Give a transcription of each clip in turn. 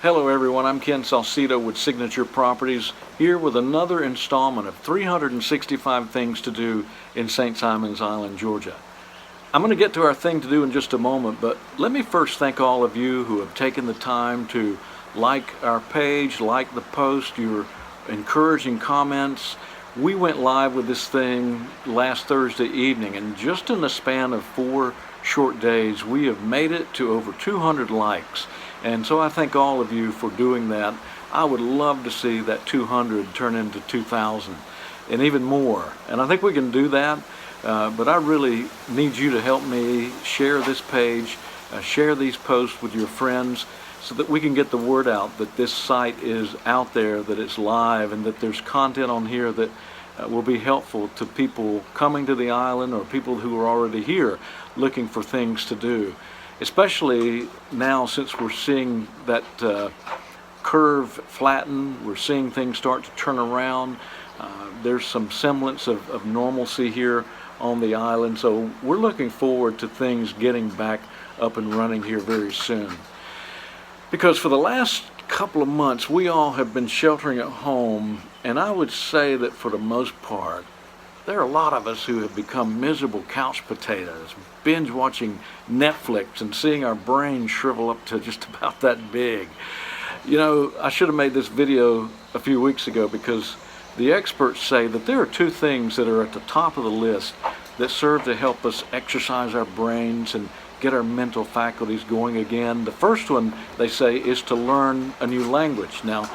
Hello everyone, I'm Ken Salcido with Signature Properties, here with another installment of 365 Things to Do in St. Simons Island, Georgia. I'm going to get to our thing to do in just a moment, but let me first thank all of you who have taken the time to like our page, like the post, your encouraging comments. We went live with this thing last Thursday evening, and just in the span of 4 short days, we have made it to over 200 likes. And so I thank all of you for doing that. I would love to see that 200 turn into 2,000 and even more. And I think we can do that, but I really need you to help me share this page, share these posts with your friends so that we can get the word out that this site is out there, that it's live, and that there's content on here that will be helpful to people coming to the island or people who are already here looking for things to do. Especially now, since we're seeing that curve flatten, we're seeing things start to turn around. There's some semblance of normalcy here on the island, so we're looking forward to things getting back up and running here very soon. Because for the last couple of months, we all have been sheltering at home, and I would say that for the most part, there are a lot of us who have become miserable couch potatoes, binge watching Netflix and seeing our brains shrivel up to just about that big. You know, I should have made this video a few weeks ago because the experts say that there are 2 things that are at the top of the list that serve to help us exercise our brains and get our mental faculties going again. The first one, they say, is to learn a new language. Now,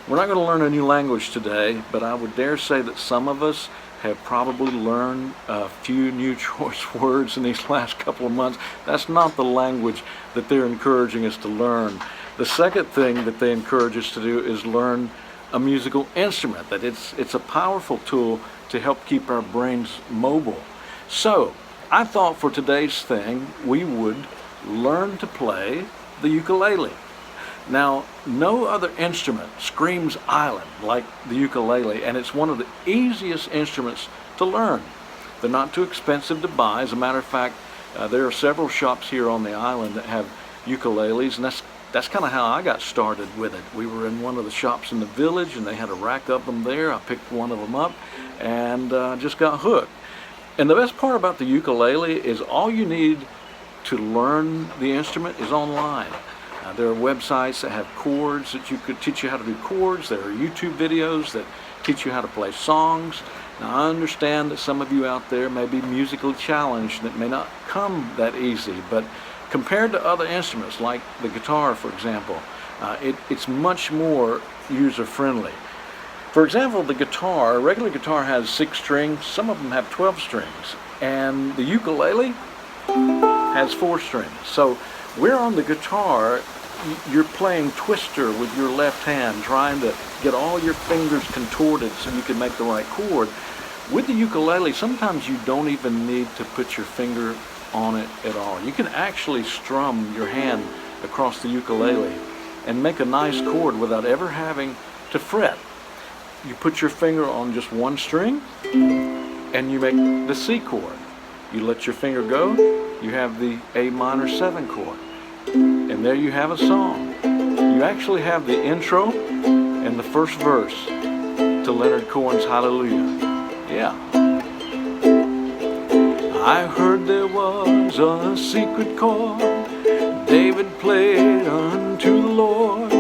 we're not going to learn a new language today, but I would dare say that some of us have probably learned a few new choice words in these last couple of months. That's not the language that they're encouraging us to learn. The second thing that they encourage us to do is learn a musical instrument, that it's a powerful tool to help keep our brains mobile. So I thought for today's thing we would learn to play the ukulele. Now, no other instrument screams island like the ukulele, and it's one of the easiest instruments to learn. They're not too expensive to buy. As a matter of fact, there are several shops here on the island that have ukuleles, and that's kind of how I got started with it. We were in one of the shops in the village, and they had a rack of them there. I picked one of them up and just got hooked. And the best part about the ukulele is all you need to learn the instrument is online. There are websites that have chords that you could teach you how to do chords. There are YouTube videos that teach you how to play songs. Now, I understand that some of you out there may be musically challenged, that may not come that easy, but compared to other instruments like the guitar, for example, it's much more user-friendly. For example, the guitar, a regular guitar has 6 strings, some of them have 12 strings, and the ukulele has 4 strings. So where on the guitar you're playing twister with your left hand, trying to get all your fingers contorted so you can make the right chord. With the ukulele, sometimes you don't even need to put your finger on it at all. You can actually strum your hand across the ukulele and make a nice chord without ever having to fret. You put your finger on just one string and you make the C chord. You let your finger go, you have the A minor 7 chord. And there you have a song. You actually have the intro and the first verse to Leonard Cohen's Hallelujah. Yeah. I heard there was a secret chord David played unto the Lord.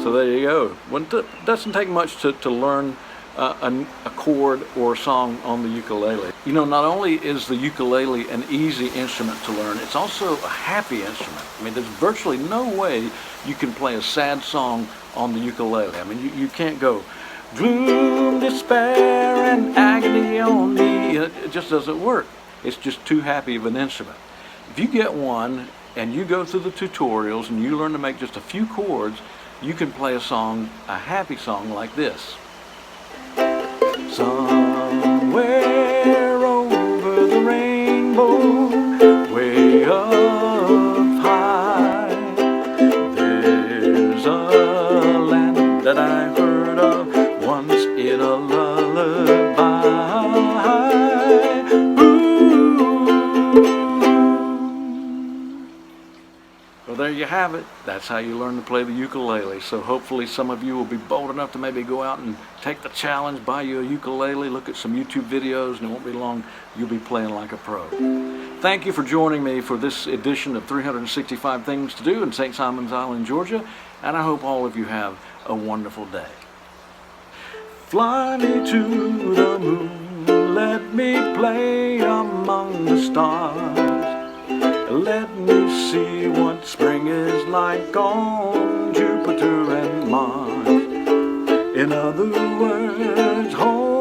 So there you go. It doesn't take much to learn a chord or a song on the ukulele. You know, not only is the ukulele an easy instrument to learn, it's also a happy instrument. I mean, there's virtually no way you can play a sad song on the ukulele. I mean, you can't go, gloom, despair, and agony on me. It just doesn't work. It's just too happy of an instrument. If you get one and you go through the tutorials and you learn to make just a few chords, you can play a song, a happy song like this. Somewhere over the rainbow, way up high, there's a land that I heard of once in a lullaby. Ooh. Well, there you you have it. That's how you learn to play the ukulele. So hopefully some of you will be bold enough to maybe go out and take the challenge, buy you a ukulele, look at some YouTube videos, and it won't be long, you'll be playing like a pro. Thank you for joining me for this edition of 365 Things to Do in St. Simons Island, Georgia, and I hope all of you have a wonderful day. Fly me to the moon, let me play among the stars. Let me see what spring is like on Jupiter and Mars. In other words, hold